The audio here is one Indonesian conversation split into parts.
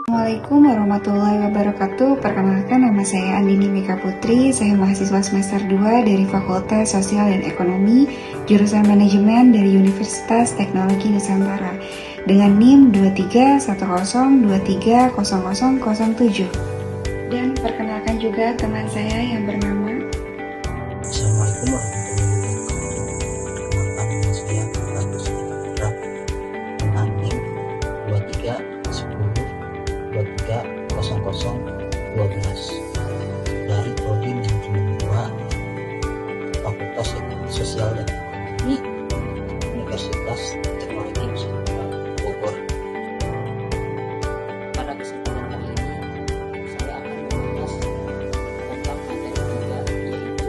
Assalamualaikum warahmatullahi wabarakatuh. Perkenalkan, nama saya Andini Mika Putri. Saya mahasiswa semester 2 dari Fakultas Sosial dan Ekonomi, jurusan Manajemen dari Universitas Teknologi Nusantara dengan NIM 2310230007. Dan perkenalkan juga teman saya yang bernama Assalamualaikum warahmatullahi wabarakatuh. Perkenalkan, saya Agus Putra dengan NIM 2310230012 dari Prodi Manajemen 2 Fakultas Ekonomi Sosial dan Ekonomi Universitas Teknologi Nusantara Bogor. Pada kesempatan kali ini saya akan membahas tentang materi 3, yaitu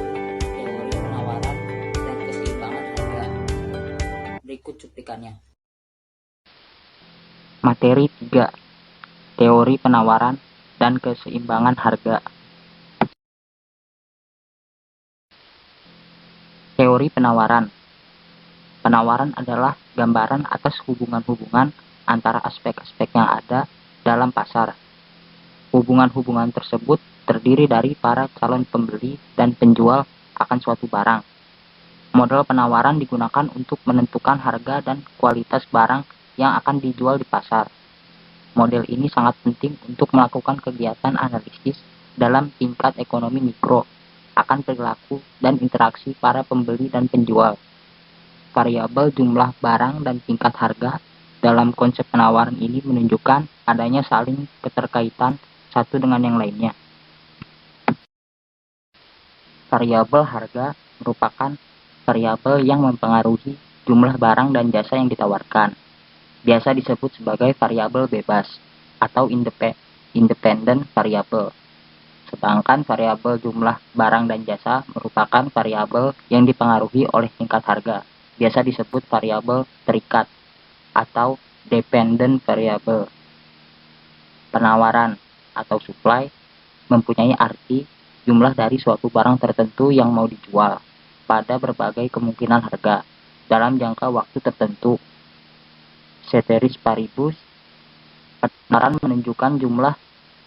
teori penawaran dan keseimbangan harga. Berikut cuplikannya. Materi 3, teori penawaran dan keseimbangan harga. Teori penawaran. Penawaran adalah gambaran atas hubungan-hubungan antara aspek-aspek yang ada dalam pasar. Hubungan-hubungan tersebut terdiri dari para calon pembeli dan penjual akan suatu barang. Model penawaran digunakan untuk menentukan harga dan kualitas barang yang akan dijual di pasar. Model ini sangat penting untuk melakukan kegiatan analisis dalam tingkat ekonomi mikro akan perilaku dan interaksi para pembeli dan penjual. Variabel jumlah barang dan tingkat harga dalam konsep penawaran ini menunjukkan adanya saling keterkaitan satu dengan yang lainnya. Variabel harga merupakan variabel yang mempengaruhi jumlah barang dan jasa yang ditawarkan. Biasa disebut sebagai variabel bebas atau independent variable. Sedangkan variabel jumlah barang dan jasa merupakan variabel yang dipengaruhi oleh tingkat harga. Biasa disebut variabel terikat atau dependent variable. Penawaran atau supply mempunyai arti jumlah dari suatu barang tertentu yang mau dijual pada berbagai kemungkinan harga dalam jangka waktu tertentu. Ceteris paribus, penawaran menunjukkan jumlah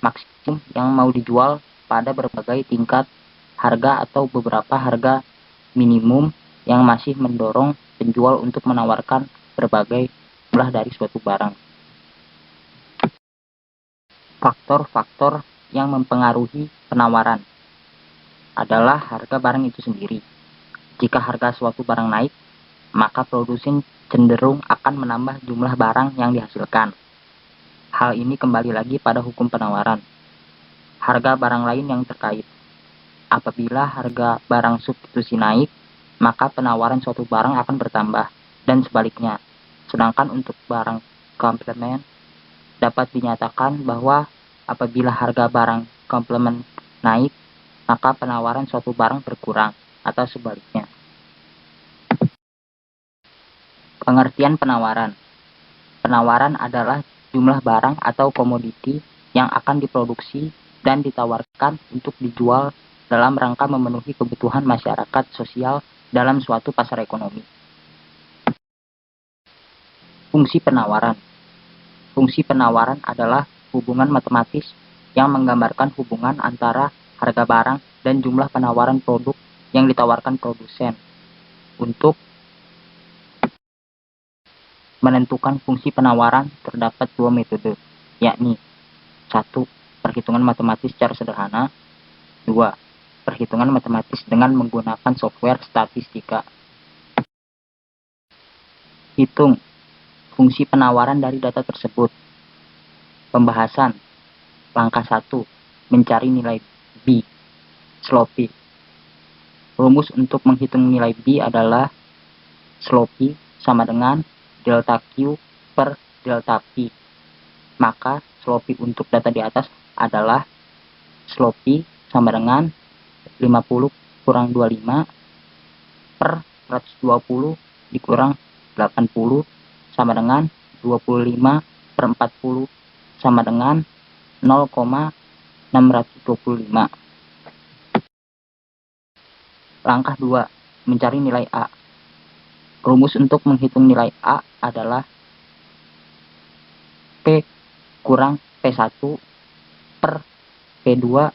maksimum yang mau dijual pada berbagai tingkat harga atau beberapa harga minimum yang masih mendorong penjual untuk menawarkan berbagai jumlah dari suatu barang. Faktor-faktor yang mempengaruhi penawaran adalah harga barang itu sendiri. Jika harga suatu barang naik, maka produsen cenderung akan menambah jumlah barang yang dihasilkan. Hal ini kembali lagi pada hukum penawaran. Harga barang lain yang terkait. Apabila harga barang substitusi naik, maka penawaran suatu barang akan bertambah, dan sebaliknya. Sedangkan untuk barang komplement, dapat dinyatakan bahwa apabila harga barang komplement naik, maka penawaran suatu barang berkurang, atau sebaliknya. Pengertian penawaran. Penawaran adalah jumlah barang atau komoditi yang akan diproduksi dan ditawarkan untuk dijual dalam rangka memenuhi kebutuhan masyarakat sosial dalam suatu pasar ekonomi. Fungsi penawaran. Fungsi penawaran adalah hubungan matematis yang menggambarkan hubungan antara harga barang dan jumlah penawaran produk yang ditawarkan produsen. Untuk menentukan fungsi penawaran terdapat dua metode, yakni 1. Perhitungan matematis secara sederhana. 2. Perhitungan matematis dengan menggunakan software statistika. Hitung fungsi penawaran dari data tersebut. Pembahasan. Langkah 1. Mencari nilai B. Slope. Rumus untuk menghitung nilai B adalah slope sama dengan delta Q per delta P. Maka slope untuk data di atas adalah slope sama dengan 50 kurang 25 per 120 dikurang 80 sama dengan 25 per 40 sama dengan 0,625. Langkah 2. Mencari nilai A. Rumus untuk menghitung nilai A adalah P kurang P1 per P2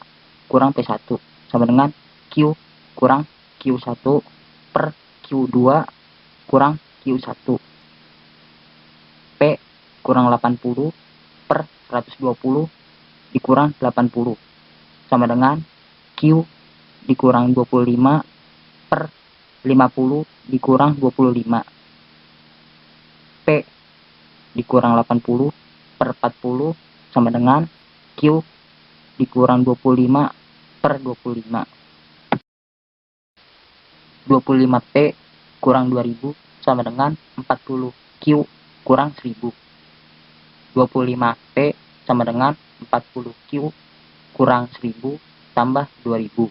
kurang P1 sama dengan Q kurang Q1 per Q2 kurang Q1. P kurang 80 per 120 dikurang 80 sama dengan Q dikurang 25 per 50 dikurang 25. P dikurang 80 per 40 sama dengan Q dikurang 25 per 25. 25P kurang 2000 sama dengan 40 Q kurang 1000. 25P sama dengan 40 Q kurang 1000 tambah 2000.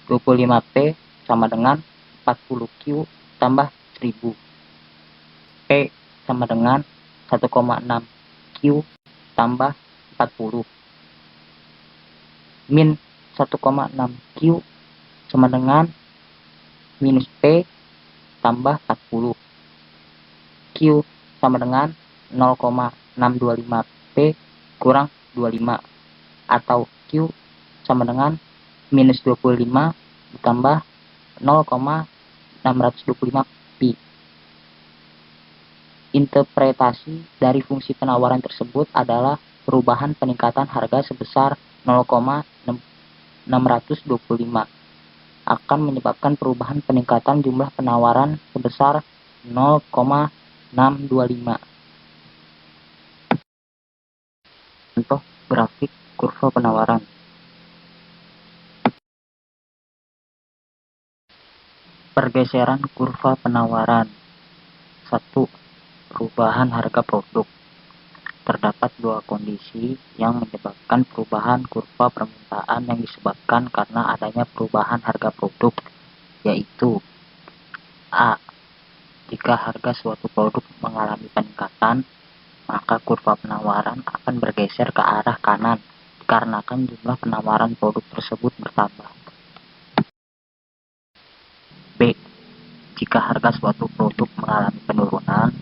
25P sama dengan 40 Q tambah 1000. P sama dengan 1,6 Q tambah 40. Min 1,6 Q sama dengan minus P tambah 40. Q sama dengan 0,625 P kurang 25 atau Q sama dengan minus 25 ditambah 0,625 pi. Interpretasi dari fungsi penawaran tersebut adalah perubahan peningkatan harga sebesar 0,625 akan menyebabkan perubahan peningkatan jumlah penawaran sebesar 0,625. Contoh grafik kurva penawaran. Pergeseran kurva penawaran. 1. Perubahan harga produk. Terdapat dua kondisi yang menyebabkan perubahan kurva permintaan yang disebabkan karena adanya perubahan harga produk, yaitu A. Jika harga suatu produk mengalami peningkatan, maka kurva penawaran akan bergeser ke arah kanan dikarenakan jumlah penawaran produk tersebut bertambah. B. Jika harga suatu produk mengalami penurunan,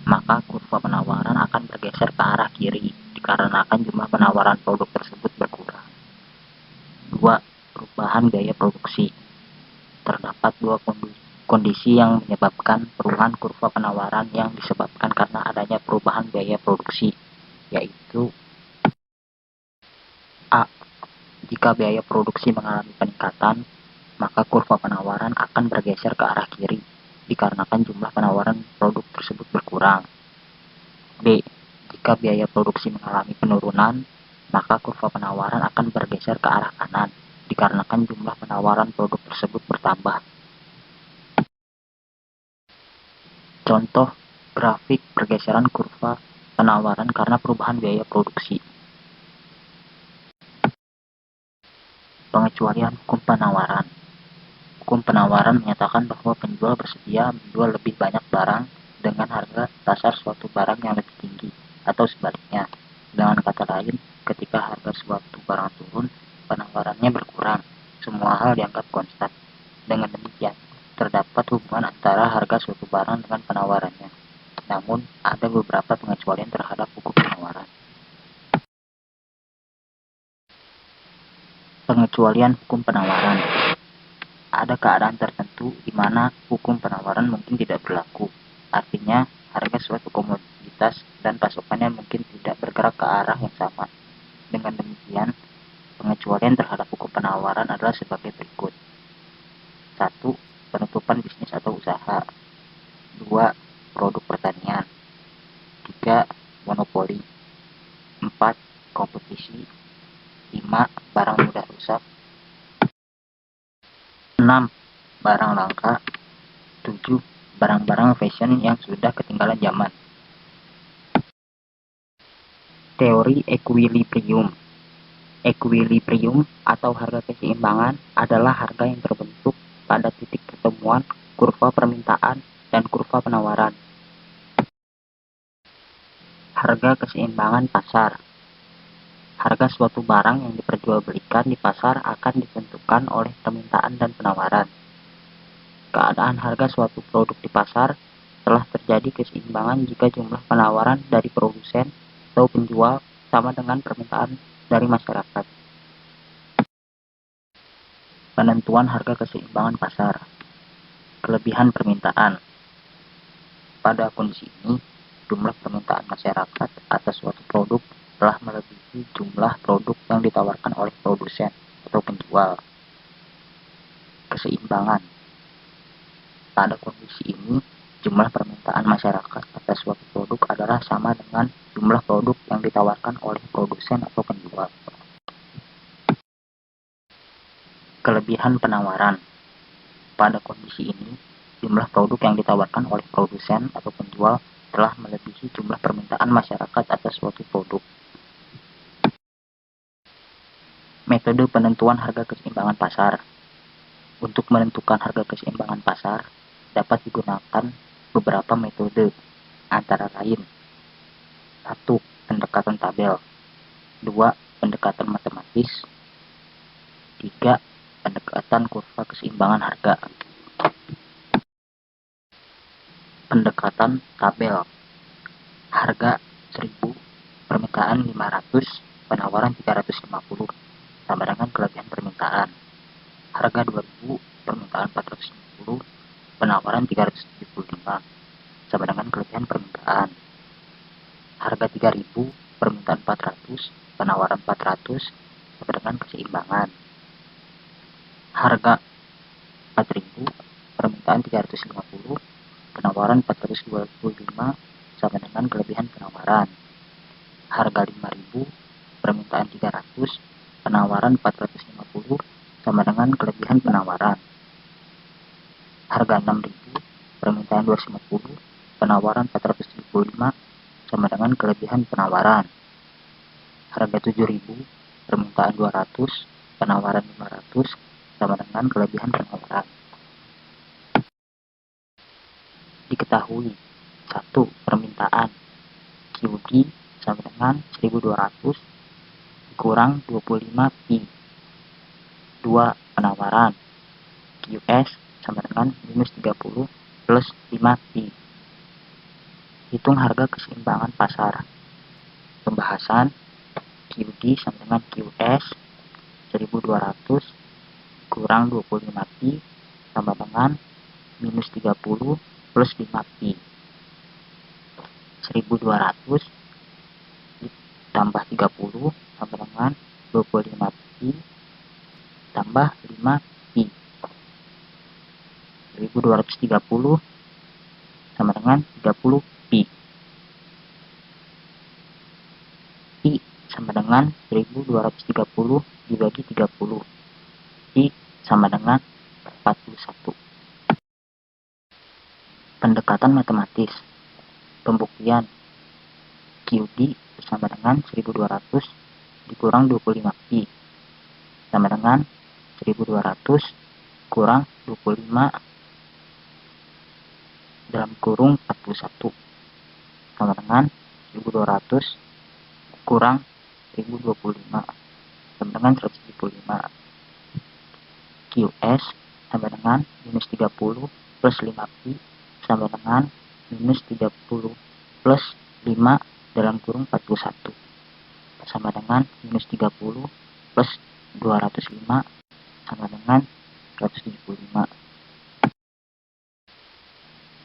maka kurva penawaran akan bergeser ke arah kiri dikarenakan jumlah penawaran produk tersebut berkurang. 2. Perubahan biaya produksi. Terdapat dua kondisi yang menyebabkan perubahan kurva penawaran yang disebabkan karena adanya perubahan biaya produksi, yaitu A. Jika biaya produksi mengalami peningkatan, maka kurva penawaran akan bergeser ke arah kiri dikarenakan jumlah penawaran produk tersebut berkurang. B. Jika biaya produksi mengalami penurunan, maka kurva penawaran akan bergeser ke arah kanan dikarenakan jumlah penawaran produk tersebut bertambah. Contoh grafik pergeseran kurva penawaran karena perubahan biaya produksi. Pengecualian hukum penawaran. Hukum penawaran menyatakan bahwa penjual bersedia menjual lebih banyak barang dengan harga pasar suatu barang yang lebih tinggi, atau sebaliknya. Dengan kata lain, ketika harga suatu barang turun, penawarannya berkurang. Semua hal dianggap konstan. Dengan demikian, terdapat hubungan antara harga suatu barang dengan penawarannya. Namun, ada beberapa pengecualian terhadap hukum penawaran. Pengecualian hukum penawaran. Ada keadaan tertentu di mana hukum penawaran mungkin tidak berlaku. Artinya, harga suatu komoditas dan pasokannya mungkin tidak bergerak ke arah yang sama. Dengan demikian, pengecualian terhadap hukum penawaran adalah sebagai berikut. 1. Penutupan bisnis atau usaha. 2. Produk pertanian. 3. Monopoli. 4. Kompetisi. 5. Barang mudah rusak. 6. Barang langka. 7. Barang-barang fashion yang sudah ketinggalan zaman. Teori equilibrium. Equilibrium atau harga keseimbangan adalah harga yang terbentuk pada titik pertemuan kurva permintaan dan kurva penawaran. Harga keseimbangan pasar. Harga suatu barang yang diperjualbelikan di pasar akan ditentukan oleh permintaan dan penawaran. keadaan harga suatu produk di pasar telah terjadi keseimbangan jika jumlah penawaran dari produsen atau penjual sama dengan permintaan dari masyarakat. Penentuan harga keseimbangan pasar. Kelebihan permintaan. Pada kondisi ini, jumlah permintaan masyarakat atas suatu produk telah melebihi jumlah produk yang ditawarkan oleh produsen atau penjual. Keseimbangan. Pada kondisi ini, jumlah permintaan masyarakat atas suatu produk adalah sama dengan jumlah produk yang ditawarkan oleh produsen atau penjual. Kelebihan penawaran. Pada kondisi ini, jumlah produk yang ditawarkan oleh produsen atau penjual telah melebihi jumlah permintaan masyarakat atas suatu produk. Metode penentuan harga keseimbangan pasar. Untuk menentukan harga keseimbangan pasar, dapat digunakan beberapa metode, antara lain 1. Pendekatan tabel 2. Pendekatan matematis 3. Pendekatan kurva keseimbangan harga. Pendekatan tabel. Harga 1000, permintaan 500, penawaran 350, sama dengan kelebihan permintaan. Harga 2000, permintaan 450, penawaran 375, sama dengan kelebihan permintaan. Harga 3000, permintaan 400, penawaran 400, sama dengan keseimbangan. Harga 4000, permintaan 350, penawaran 425, sama dengan kelebihan penawaran. Harga 5000, permintaan 300, penawaran 450, sama dengan kelebihan penawaran. Harga 6000, permintaan 250, penawaran 475, sama dengan kelebihan penawaran. Harga 7000, permintaan 200, penawaran 500, sama dengan kelebihan penawaran. Diketahui 1. Permintaan QD sama dengan 1200 kurang 25 Pi. 2. Penawaran QS sama dengan minus 30 plus 5 Pi. Hitung harga keseimbangan pasar. Pembahasan QD sama dengan QS 1200 kurang 25 Pi sama dengan minus 30 plus 5 Pi. 1200 ditambah 30 sama dengan 25 Pi tambah 5 Pi. 1230 sama dengan 30 Pi. Pi sama dengan 1230 dibagi 30. Pi sama dengan 41. Pendekatan matematis. Pembuktian QD sama dengan 1200 dikurang 25 Pi sama dengan 1200 kurang 25 dalam kurung 41 sama dengan 1200 kurang 1025 sama dengan 175. QS sama dengan minus 30 plus 5 Pi sama dengan minus 30 plus 5 dalam kurung 41 sama dengan minus 30 plus 205 sama dengan 175.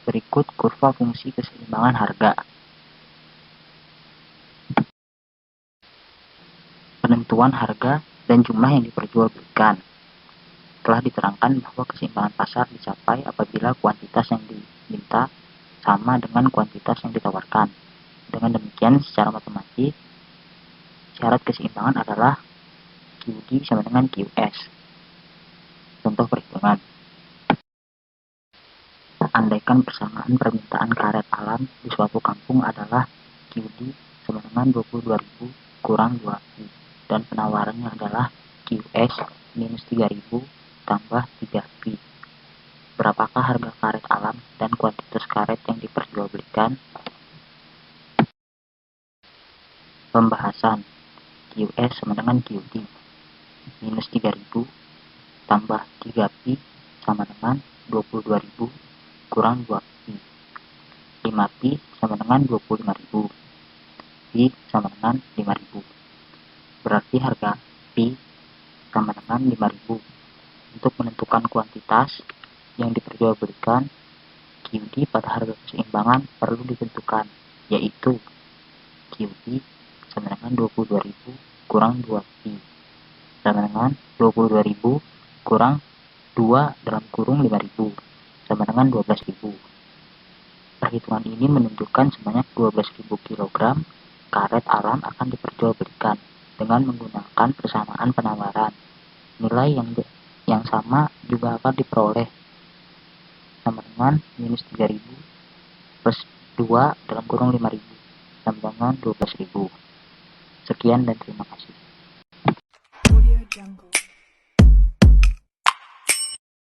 Berikut kurva fungsi keseimbangan harga. Penentuan harga dan jumlah yang diperjualbelikan. Telah diterangkan bahwa keseimbangan pasar dicapai apabila kuantitas yang diminta sama dengan kuantitas yang ditawarkan. Dengan demikian, secara matematis, syarat keseimbangan adalah QD sama dengan QS. Contoh perhitungan. Andaikan persamaan permintaan karet alam di suatu kampung adalah QD sama dengan 22.000 kurang 2Pi dan penawarannya adalah QS minus 3.000 tambah 3Pi. Berapakah harga karet alam dan kuantitas karet yang diperjualbelikan? Pembahasan QS sama dengan QD minus 3.000 tambah 3Pi sama dengan 22.000 kurang 2pi. 5pi sama dengan 25.000. Pi sama dengan 5.000. Berarti harga pi sama dengan 5.000. Untuk menentukan kuantitas yang diperjualbelikan, QD pada harga keseimbangan perlu ditentukan, yaitu QD sama dengan 22.000 kurang 2pi sama dengan 22.000 kurang 2 dalam kurung 5.000 sama dengan 12.000. Perhitungan ini menunjukkan sebanyak 12.000 kg karet alam akan diperjualbelikan dengan menggunakan persamaan penawaran. Nilai yang sama juga akan diperoleh sama dengan minus 3.000 plus 2 dalam kurung 5.000 sama dengan 12.000. Sekian dan terima kasih. Audio Jungle.